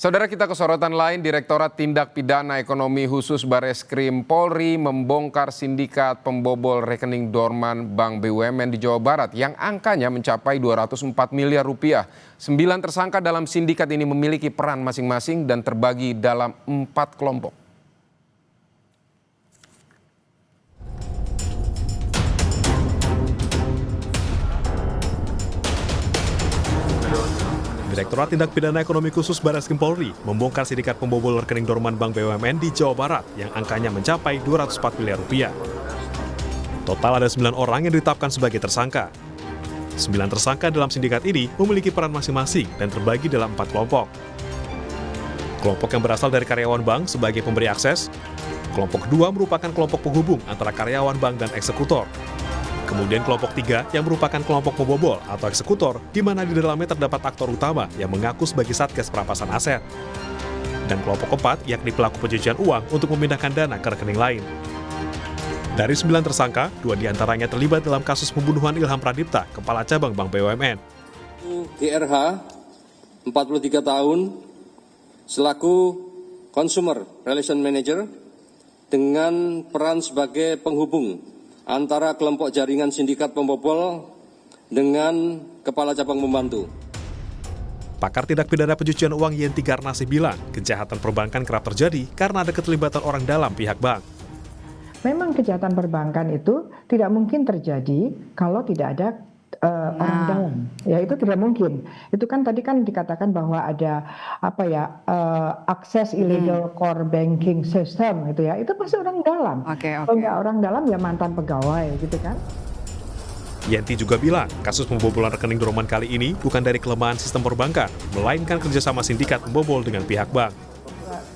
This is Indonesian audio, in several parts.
Saudara, kita ke sorotan lain. Direktorat Tindak Pidana Ekonomi Khusus Bareskrim Polri membongkar sindikat pembobol rekening dorman Bank BUMN di Jawa Barat yang angkanya mencapai 204 miliar rupiah. 9 tersangka dalam sindikat ini memiliki peran masing-masing dan terbagi dalam 4 kelompok. Direktorat Tindak Pidana Ekonomi Khusus Bareskrim Polri membongkar sindikat pembobol rekening dorman Bank BUMN di Jawa Barat yang angkanya mencapai 204 miliar rupiah. Total ada 9 orang yang ditetapkan sebagai tersangka. 9 tersangka dalam sindikat ini memiliki peran masing-masing dan terbagi dalam 4 kelompok. Kelompok yang berasal dari karyawan bank sebagai pemberi akses. Kelompok kedua merupakan kelompok penghubung antara karyawan bank dan eksekutor. Kemudian kelompok 3 yang merupakan kelompok pembobol atau eksekutor, di mana di dalamnya terdapat aktor utama yang mengaku sebagai Satgas Perampasan Aset. Dan kelompok 4 yakni pelaku pencucian uang untuk memindahkan dana ke rekening lain. Dari 9 tersangka, 2 diantaranya terlibat dalam kasus pembunuhan Ilham Pradipta, Kepala Cabang Bank BUMN. GRH, 43 tahun, selaku Consumer Relation Manager dengan peran sebagai penghubung antara kelompok jaringan sindikat pembobol dengan Kepala Cabang Pembantu. Pakar tindak pidana pencucian uang Yenti Garnasih bilang, kejahatan perbankan kerap terjadi karena ada keterlibatan orang dalam pihak bank. Memang kejahatan perbankan itu tidak mungkin terjadi kalau tidak ada orang dalam. Ya itu tidak mungkin. Itu kan tadi kan dikatakan bahwa ada akses illegal core banking system gitu ya. Itu pasti orang dalam. Kalau nggak orang dalam ya mantan pegawai gitu kan. Yenti juga bilang, kasus pembobolan rekening dorman kali ini bukan dari kelemahan sistem perbankan, melainkan kerjasama sindikat pembobol dengan pihak bank.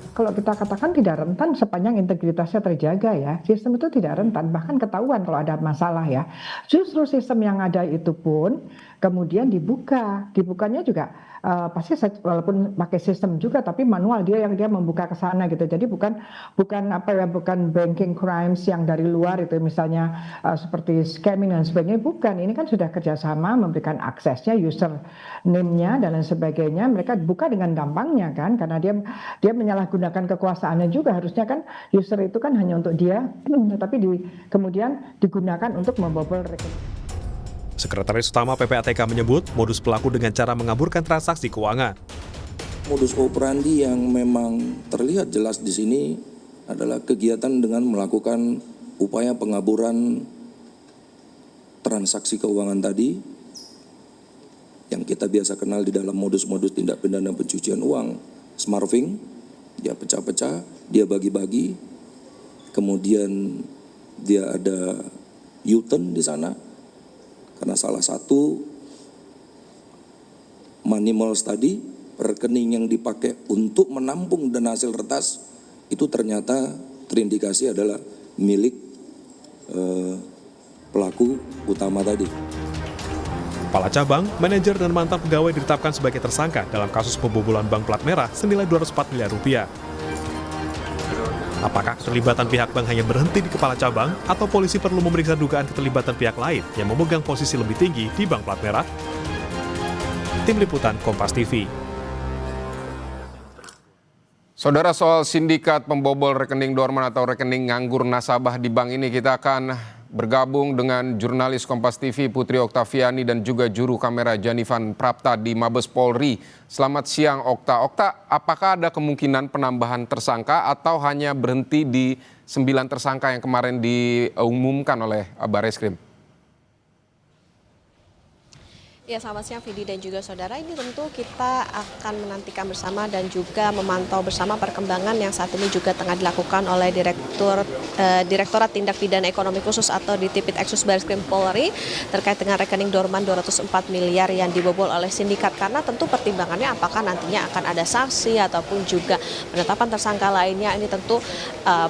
Kalau kita katakan tidak rentan sepanjang integritasnya terjaga ya, sistem itu tidak rentan, bahkan ketahuan kalau ada masalah ya. Justru sistem yang ada itu pun kemudian dibukanya juga pasti walaupun pakai sistem juga tapi manual dia membuka ke sana gitu. Jadi bukan banking crimes yang dari luar itu misalnya seperti scamming dan sebagainya, bukan. Ini kan sudah kerjasama memberikan aksesnya, user name-nya dan lain sebagainya. Mereka buka dengan gampangnya kan, karena dia menyalahgunakan kekuasaannya juga. Harusnya kan user itu kan hanya untuk dia, tapi kemudian digunakan untuk membobol rekening. Sekretaris Utama PPATK menyebut modus pelaku dengan cara mengaburkan transaksi keuangan. Modus operandi yang memang terlihat jelas di sini adalah kegiatan dengan melakukan upaya pengaburan transaksi keuangan tadi yang kita biasa kenal di dalam modus-modus tindak pidana pencucian uang, smarving, dia pecah-pecah, dia bagi-bagi, kemudian dia ada U-turn di sana. Karena salah satu money malls tadi, rekening yang dipakai untuk menampung dana hasil retas, itu ternyata terindikasi adalah milik pelaku utama tadi. Kepala cabang, manajer dan mantan pegawai ditetapkan sebagai tersangka dalam kasus pembobolan bank plat merah senilai 204 miliar rupiah. Apakah keterlibatan pihak bank hanya berhenti di kepala cabang atau polisi perlu memeriksa dugaan keterlibatan pihak lain yang memegang posisi lebih tinggi di bank plat merah? Tim Liputan Kompas TV. Saudara, soal sindikat pembobol rekening dorman atau rekening nganggur nasabah di bank ini kita akan bergabung dengan jurnalis Kompas TV Putri Oktaviani dan juga juru kamera Janifan Prapta di Mabes Polri. Selamat siang Okta. Okta, apakah ada kemungkinan penambahan tersangka atau hanya berhenti di 9 tersangka yang kemarin diumumkan oleh Bareskrim? Ya, selamat siang Vidi dan juga saudara. Ini tentu kita akan menantikan bersama dan juga memantau bersama perkembangan yang saat ini juga tengah dilakukan oleh Direktorat Tindak Pidana Ekonomi Khusus atau Ditipid Eksus Bareskrim Polri terkait dengan rekening dorman 204 miliar yang dibobol oleh sindikat. Karena tentu pertimbangannya apakah nantinya akan ada sanksi ataupun juga penetapan tersangka lainnya. Ini tentu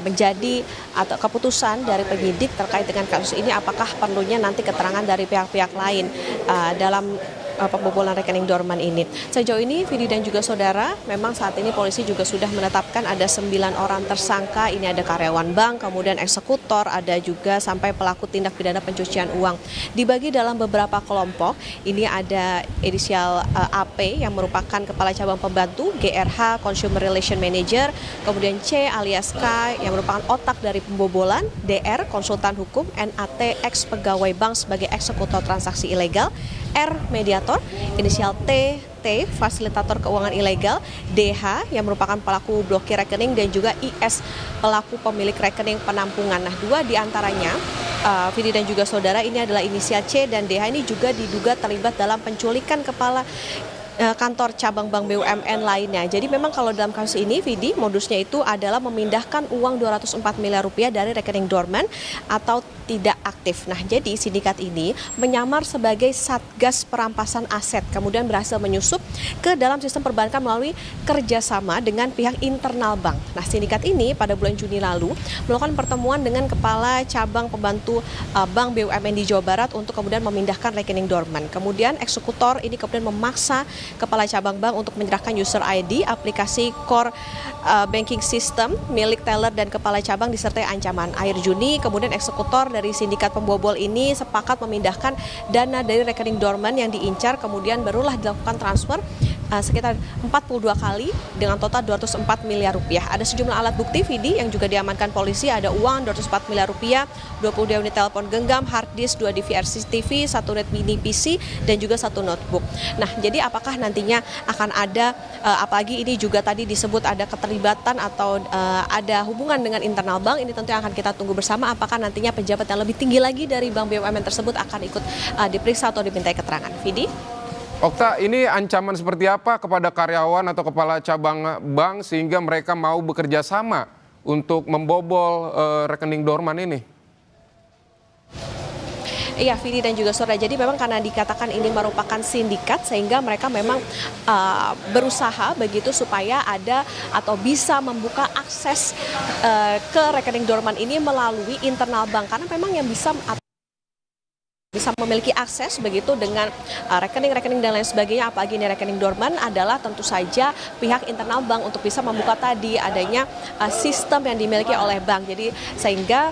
menjadi atau keputusan dari penyidik terkait dengan kasus ini, apakah perlunya nanti keterangan dari pihak-pihak lain dalam pembobolan rekening dorman ini. Sejauh ini, Vidi dan juga saudara, memang saat ini polisi juga sudah menetapkan ada 9 orang tersangka. Ini ada karyawan bank, kemudian eksekutor, ada juga sampai pelaku tindak pidana pencucian uang. Dibagi dalam beberapa kelompok, ini ada inisial AP yang merupakan kepala cabang pembantu, GRH Consumer Relation Manager, kemudian C alias K yang merupakan otak dari pembobolan, DR konsultan hukum, NAT ex pegawai bank sebagai eksekutor transaksi ilegal, R mediator, inisial T fasilitator keuangan ilegal, DH yang merupakan pelaku blokir rekening, dan juga IS pelaku pemilik rekening penampungan. Nah, 2 diantaranya Vidi dan juga saudara ini adalah inisial C dan DH ini juga diduga terlibat dalam penculikan kepala kantor cabang bank BUMN lainnya. Jadi memang kalau dalam kasus ini, Vidi, modusnya itu adalah memindahkan uang 204 miliar rupiah dari rekening dorman atau tidak aktif. Nah, jadi sindikat ini menyamar sebagai satgas perampasan aset, kemudian berhasil menyusup ke dalam sistem perbankan melalui kerjasama dengan pihak internal bank. Nah, sindikat ini pada bulan Juni lalu melakukan pertemuan dengan kepala cabang pembantu bank BUMN di Jawa Barat untuk kemudian memindahkan rekening dorman. Kemudian eksekutor ini kemudian memaksa kepala cabang bank untuk menyerahkan user ID, aplikasi core banking system milik teller dan kepala cabang disertai ancaman. Akhir Juni, kemudian eksekutor dari sindikat pembobol ini sepakat memindahkan dana dari rekening dorman yang diincar, kemudian barulah dilakukan transfer sekitar 42 kali dengan total 204 miliar rupiah. Ada sejumlah alat bukti, Vidi, yang juga diamankan polisi. Ada uang 204 miliar rupiah, 22 unit telepon genggam, hard disk, 2 DVR CCTV, 1 unit mini PC, dan juga 1 notebook. Nah, jadi apakah nantinya akan ada, apalagi ini juga tadi disebut ada keterlibatan atau ada hubungan dengan internal bank, ini tentu yang akan kita tunggu bersama. Apakah nantinya pejabat yang lebih tinggi lagi dari bank BUMN tersebut akan ikut diperiksa atau dimintai keterangan. Vidi? Okta, ini ancaman seperti apa kepada karyawan atau kepala cabang bank sehingga mereka mau bekerja sama untuk membobol rekening dorman ini? Iya, Vidi dan juga saudara. Jadi memang karena dikatakan ini merupakan sindikat, sehingga mereka memang berusaha begitu supaya ada atau bisa membuka akses ke rekening dorman ini melalui internal bank. Karena memang yang bisa memiliki akses begitu dengan rekening-rekening dan lain sebagainya, apalagi ini rekening dorman, adalah tentu saja pihak internal bank untuk bisa membuka tadi adanya sistem yang dimiliki oleh bank. Jadi sehingga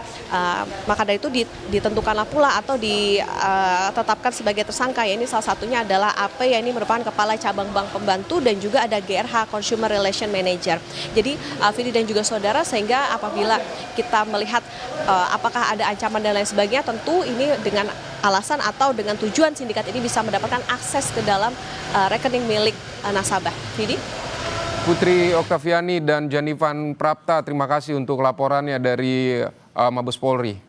maka dari itu ditentukanlah pula atau ditetapkan sebagai tersangka, ya ini salah satunya adalah AP, yang ini merupakan kepala cabang bank pembantu, dan juga ada GRH Consumer Relation Manager. Jadi Vidi dan juga saudara, sehingga apabila kita melihat apakah ada ancaman dan lain sebagainya, tentu ini dengan alasan atau dengan tujuan sindikat ini bisa mendapatkan akses ke dalam rekening milik nasabah. Vidi? Putri Oktaviani dan Janifan Prapta, terima kasih untuk laporannya dari Mabes Polri.